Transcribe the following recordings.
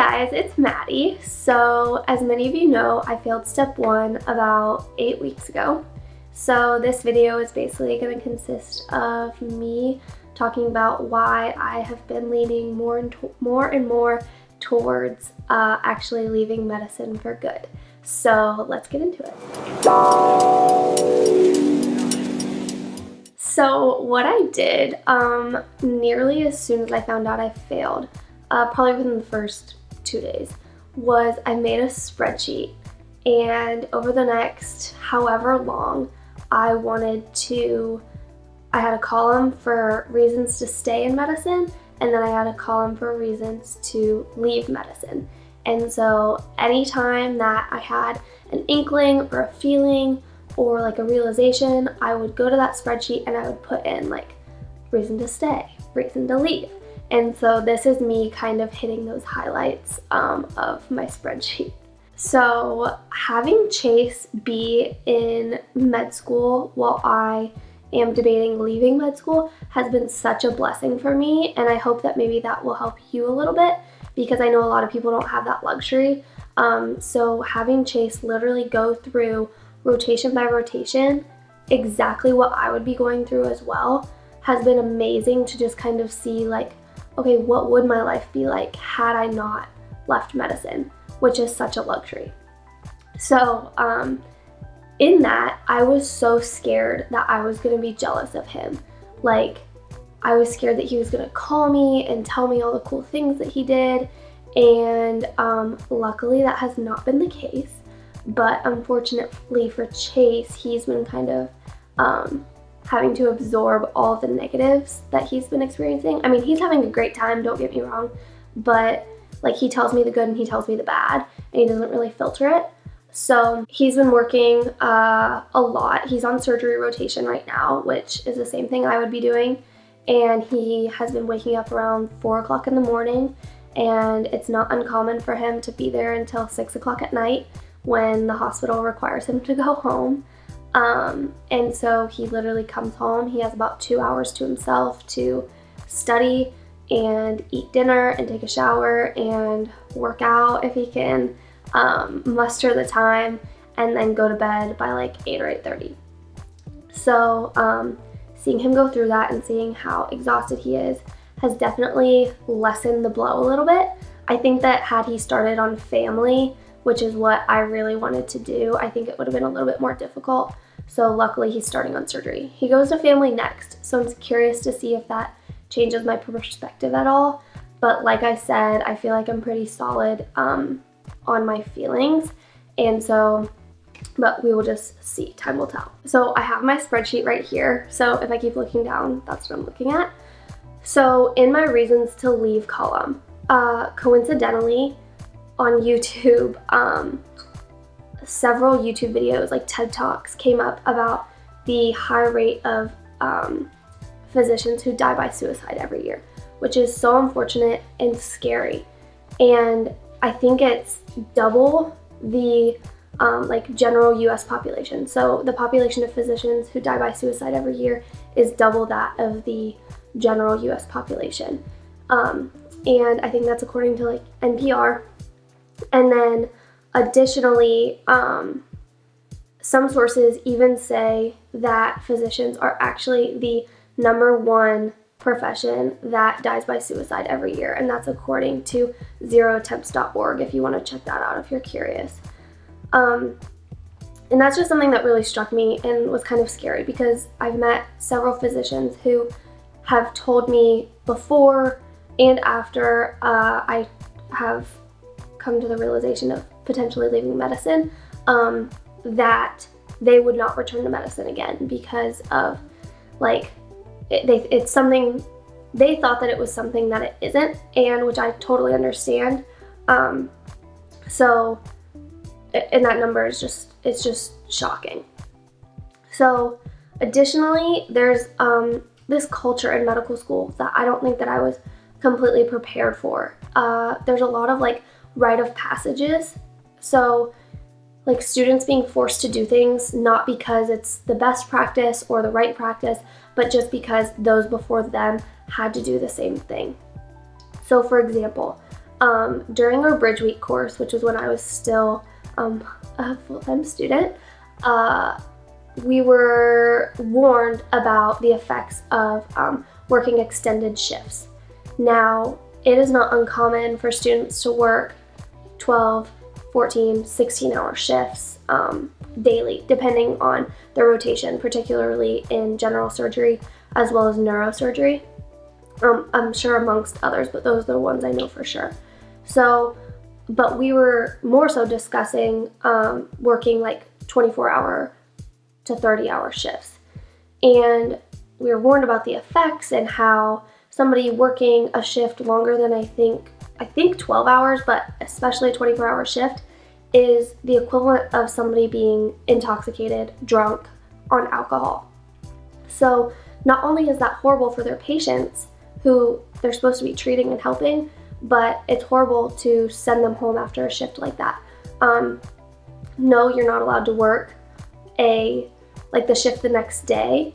guys, it's Maddie. So as many of you know, I failed step 1 about 8 weeks ago. So this video is basically going to consist of me talking about why I have been leaning more and more towards actually leaving medicine for good. So let's get into it. So what I did nearly as soon as I found out I failed, probably within the first 2 days, was I made a spreadsheet, and over the next however long I had a column for reasons to stay in medicine, and then I had a column for reasons to leave medicine. And so anytime that I had an inkling or a feeling or like a realization, I would go to that spreadsheet and I would put in like reason to stay, reason to leave. And so this is me kind of hitting those highlights of my spreadsheet. So having Chase be in med school while I am debating leaving med school has been such a blessing for me, and I hope that maybe that will help you a little bit, because I know a lot of people don't have that luxury. So having Chase literally go through rotation by rotation exactly what I would be going through as well has been amazing to just kind of see like, okay, what would my life be like had I not left medicine, which is such a luxury. So in that, I was so scared that I was going to be jealous of him. Like, I was scared that he was going to call me and tell me all the cool things that he did, and luckily that has not been the case. But unfortunately for Chase, he's been kind of having to absorb all the negatives that he's been experiencing. I mean, he's having a great time, don't get me wrong, but like he tells me the good and he tells me the bad, and he doesn't really filter it. So he's been working a lot. He's on surgery rotation right now, which is the same thing I would be doing. And he has been waking up around 4 o'clock in the morning, and it's not uncommon for him to be there until 6 o'clock at night when the hospital requires him to go home. And so he literally comes home. He has about 2 hours to himself to study and eat dinner and take a shower and work out if he can muster the time, and then go to bed by like 8 or 8:30. So seeing him go through that and seeing how exhausted he is has definitely lessened the blow a little bit. I think that had he started on family, which is what I really wanted to do, I think it would have been a little bit more difficult. So luckily he's starting on surgery. He goes to family next, so I'm curious to see if that changes my perspective at all. But like I said, I feel like I'm pretty solid on my feelings, and so, but we will just see, time will tell. So I have my spreadsheet right here, so if I keep looking down, that's what I'm looking at. So in my reasons to leave column, coincidentally on YouTube, several YouTube videos like TED Talks came up about the high rate of physicians who die by suicide every year, which is so unfortunate and scary. And I think it's double the like general US population. So the population of physicians who die by suicide every year is double that of the general US population. And I think that's according to like NPR. And then additionally, some sources even say that physicians are actually the #1 profession that dies by suicide every year, and that's according to zeroattempts.org if you want to check that out if you're curious. And that's just something that really struck me and was kind of scary, because I've met several physicians who have told me before and after I have come to the realization of potentially leaving medicine, that they would not return to medicine again because of like, it's something, they thought that it was something that it isn't, and which I totally understand. So, and that number is just, it's just shocking. So additionally, there's this culture in medical school that I don't think that I was completely prepared for. There's a lot of like rite of passages. So like students being forced to do things not because it's the best practice or the right practice, but just because those before them had to do the same thing. So for example, During our Bridge Week course, which was when I was still a full-time student, we were warned about the effects of working extended shifts. Now, it is not uncommon for students to work 12, 14, 16-hour shifts daily, depending on their rotation, particularly in general surgery as well as neurosurgery. I'm sure amongst others, but those are the ones I know for sure. So, but we were more so discussing working like 24-hour to 30-hour shifts. And we were warned about the effects and how somebody working a shift longer than I think 12 hours, but especially a 24-hour shift, is the equivalent of somebody being intoxicated, drunk on alcohol. So not only is that horrible for their patients who they're supposed to be treating and helping, but it's horrible to send them home after a shift like that. No, you're not allowed to work the shift the next day.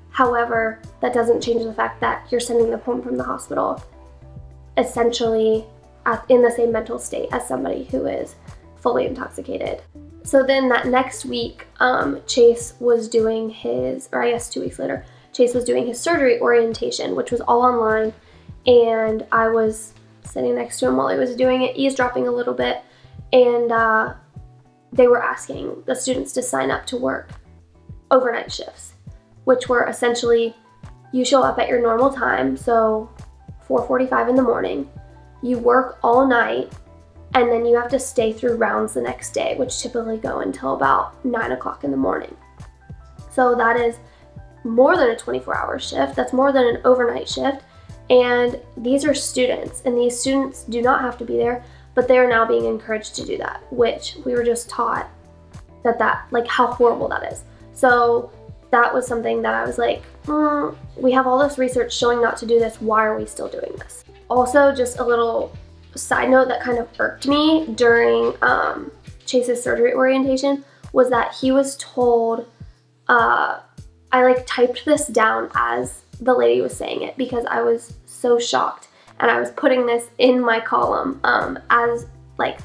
However, that doesn't change the fact that you're sending them home from the hospital essentially in the same mental state as somebody who is fully intoxicated. So then that next week, Chase was doing his, or I guess 2 weeks later, Chase was doing his surgery orientation, which was all online, and I was sitting next to him while he was doing it, eavesdropping a little bit, and they were asking the students to sign up to work overnight shifts, which were essentially, you show up at your normal time, so 4:45 in the morning, you work all night, and then you have to stay through rounds the next day, which typically go until about 9 o'clock in the morning. So that is more than a 24-hour shift, that's more than an overnight shift, and these are students, and these students do not have to be there, but they are now being encouraged to do that, which we were just taught that like how horrible that is. So that was something that I was like, we have all this research showing not to do this, why are we still doing this? Also, just a little side note that kind of irked me during Chase's surgery orientation was that he was told, I typed this down as the lady was saying it because I was so shocked, and I was putting this in my column as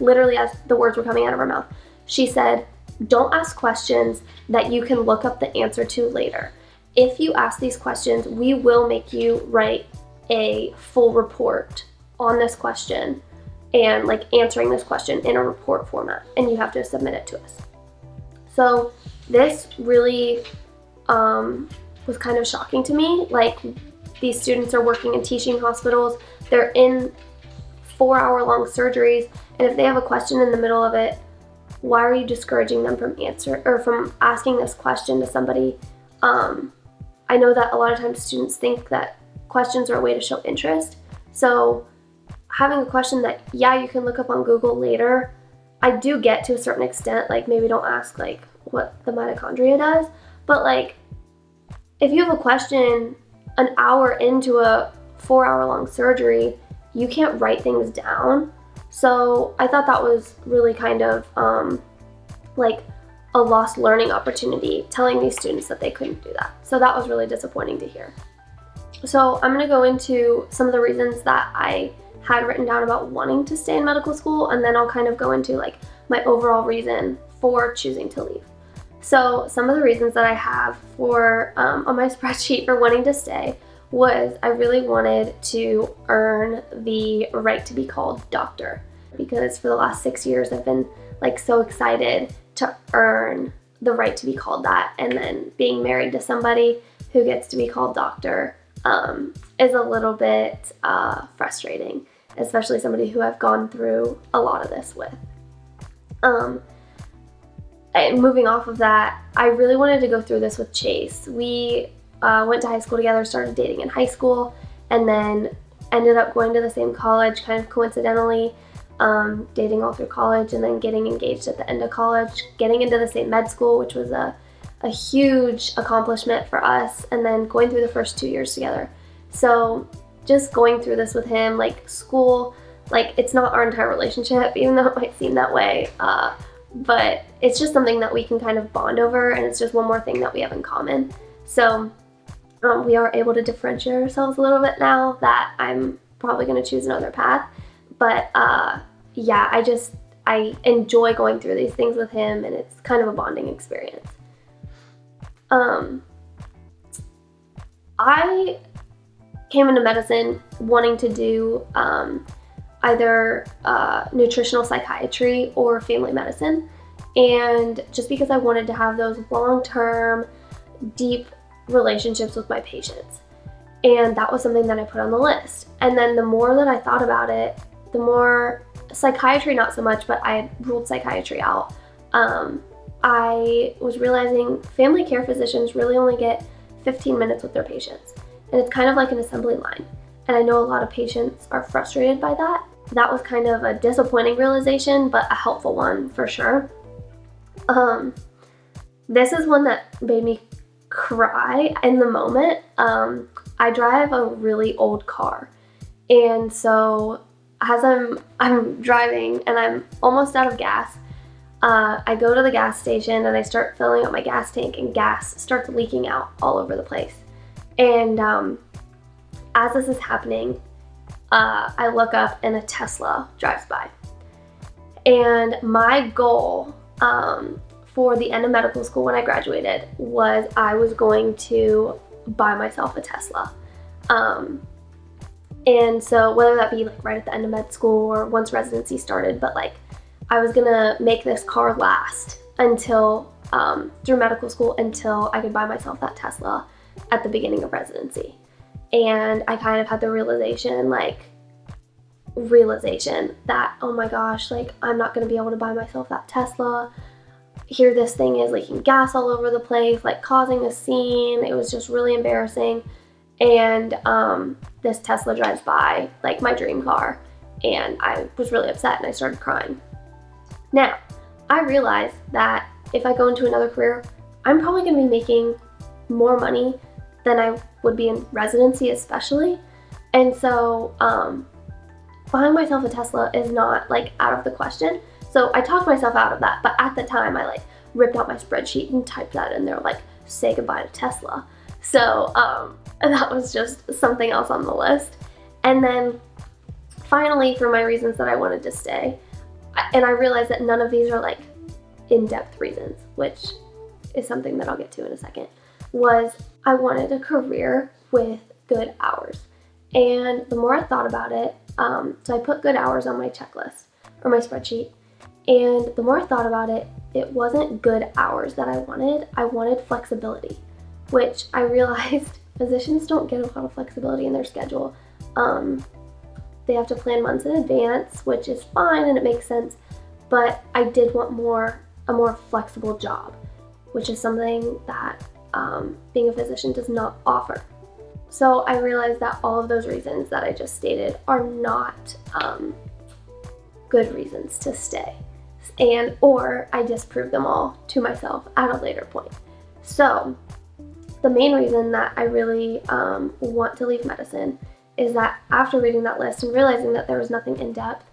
literally as the words were coming out of her mouth. She said, don't ask questions that you can look up the answer to later. If you ask these questions, we will make you write a full report on this question and answering this question in a report format, and you have to submit it to us. So this really was kind of shocking to me. These students are working in teaching hospitals, they're in 4-hour-long surgeries, and if they have a question in the middle of it, why are you discouraging them from asking this question to somebody? I know that a lot of times students think that questions are a way to show interest. So having a question that, yeah, you can look up on Google later, I do get to a certain extent, maybe don't ask what the mitochondria does, but if you have a question an hour into a 4-hour-long surgery, you can't write things down. So I thought that was really kind of a lost learning opportunity, telling these students that they couldn't do that. So that was really disappointing to hear. So I'm going to go into some of the reasons that I had written down about wanting to stay in medical school, and then I'll kind of go into my overall reason for choosing to leave. So some of the reasons that I have for on my spreadsheet for wanting to stay was I really wanted to earn the right to be called doctor, because for the last 6 years I've been so excited to earn the right to be called that, and then being married to somebody who gets to be called doctor is a little bit frustrating, especially somebody who I've gone through a lot of this with. And moving off of that, I really wanted to go through this with Chase. We went to high school together, started dating in high school, and then ended up going to the same college kind of coincidentally, dating all through college, and then getting engaged at the end of college, getting into the same med school, which was a huge accomplishment for us, and then going through the first 2 years together. So just going through this with him, school, it's not our entire relationship, even though it might seem that way, but it's just something that we can kind of bond over, and it's just one more thing that we have in common. So we are able to differentiate ourselves a little bit now that I'm probably going to choose another path, But yeah, I enjoy going through these things with him, and it's kind of a bonding experience. I came into medicine wanting to do either nutritional psychiatry or family medicine, and just because I wanted to have those long-term, deep relationships with my patients. And that was something that I put on the list. And then the more that I thought about it, the more psychiatry, not so much, but I had ruled psychiatry out. I was realizing family care physicians really only get 15 minutes with their patients. And it's kind of like an assembly line. And I know a lot of patients are frustrated by that. That was kind of a disappointing realization, but a helpful one for sure. This is one that made me cry in the moment. I drive a really old car. And so as I'm driving and I'm almost out of gas, I go to the gas station and I start filling up my gas tank, and gas starts leaking out all over the place. And as this is happening, I look up and a Tesla drives by. And my goal for the end of medical school when I graduated was I was going to buy myself a Tesla. And so whether that be like right at the end of med school or once residency started, but like I was gonna make this car last until through medical school until I could buy myself that Tesla at the beginning of residency. And I kind of had the realization that, oh my gosh, like I'm not gonna be able to buy myself that Tesla. Here this thing is leaking gas all over the place, like causing a scene. It was just really embarrassing. And this Tesla drives by, like my dream car, and I was really upset and I started crying. Now, I realized that if I go into another career, I'm probably gonna be making more money than I would be in residency especially. And so buying myself a Tesla is not like out of the question. So I talked myself out of that, but at the time I like ripped out my spreadsheet and typed that in there, like say goodbye to Tesla. So that was just something else on the list. And then finally, for my reasons that I wanted to stay, and I realized that none of these are like in-depth reasons, which is something that I'll get to in a second, was I wanted a career with good hours. And the more I thought about it, so I put good hours on my checklist or my spreadsheet. And the more I thought about it, it wasn't good hours that I wanted flexibility, which I realized physicians don't get a lot of flexibility in their schedule. They have to plan months in advance, which is fine and it makes sense, but I did want a more flexible job, which is something that being a physician does not offer. So I realized that all of those reasons that I just stated are not good reasons to stay, or I disproved them all to myself at a later point. So the main reason that I really want to leave medicine is that after reading that list and realizing that there was nothing in depth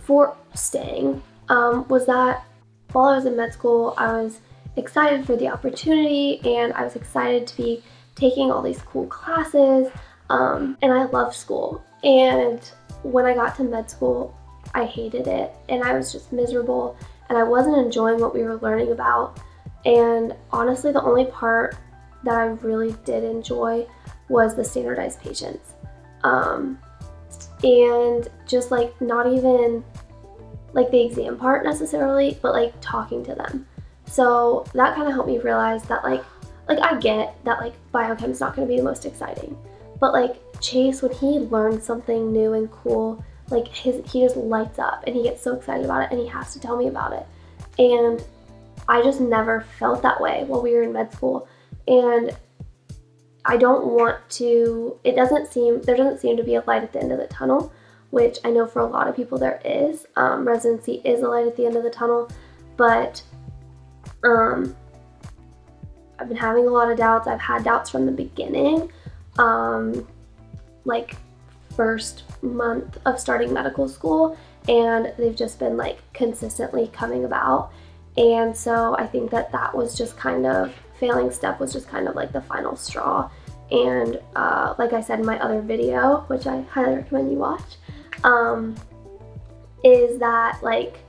for staying, was that while I was in med school, I was excited for the opportunity and I was excited to be taking all these cool classes, and I loved school. And when I got to med school, I hated it and I was just miserable and I wasn't enjoying what we were learning about. And honestly, the only part that I really did enjoy was the standardized patients. And just like not even like the exam part necessarily, but like talking to them. So that kind of helped me realize that like I get that like biochem is not going to be the most exciting, but like Chase, when he learns something new and cool, like he just lights up and he gets so excited about it and he has to tell me about it. And I just never felt that way while we were in med school. And I don't want to, there doesn't seem to be a light at the end of the tunnel, which I know for a lot of people there is. Residency is a light at the end of the tunnel, but I've been having a lot of doubts. I've had doubts from the beginning, like first month of starting medical school, and they've just been like consistently coming about. And so I think that was just kind of, failing step was just kind of like the final straw. And like I said in my other video, which I highly recommend you watch, is that like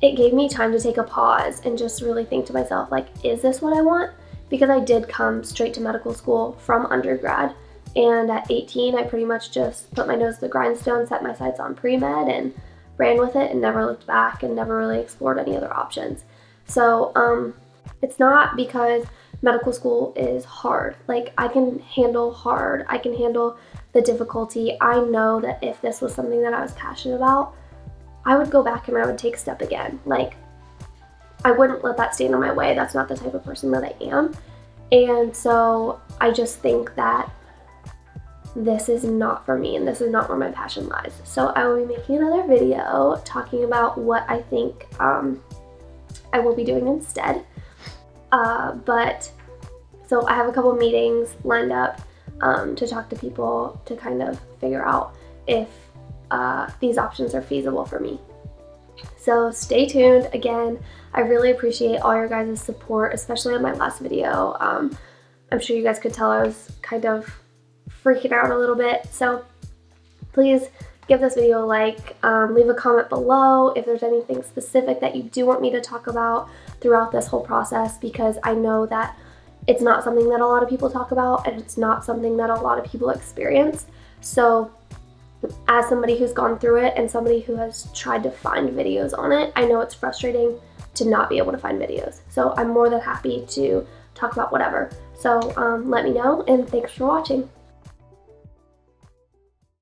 it gave me time to take a pause and just really think to myself, like, is this what I want? Because I did come straight to medical school from undergrad, and at 18 I pretty much just put my nose to the grindstone, set my sights on pre-med, and ran with it and never looked back and never really explored any other options. So it's not because medical school is hard. Like, I can handle hard, I can handle the difficulty. I know that if this was something that I was passionate about, I would go back and I would take a step again. Like, I wouldn't let that stand in my way. That's not the type of person that I am. And so I just think that this is not for me and this is not where my passion lies. So I will be making another video talking about what I think I will be doing instead. So I have a couple meetings lined up to talk to people to kind of figure out if these options are feasible for me. So stay tuned. Again, I really appreciate all your guys' support, especially on my last video. I'm sure you guys could tell I was kind of freaking out a little bit. So please give this video a like, leave a comment below if there's anything specific that you do want me to talk about throughout this whole process, because I know that it's not something that a lot of people talk about and it's not something that a lot of people experience. So as somebody who's gone through it and somebody who has tried to find videos on it, I know it's frustrating to not be able to find videos. So I'm more than happy to talk about whatever. So let me know, and thanks for watching.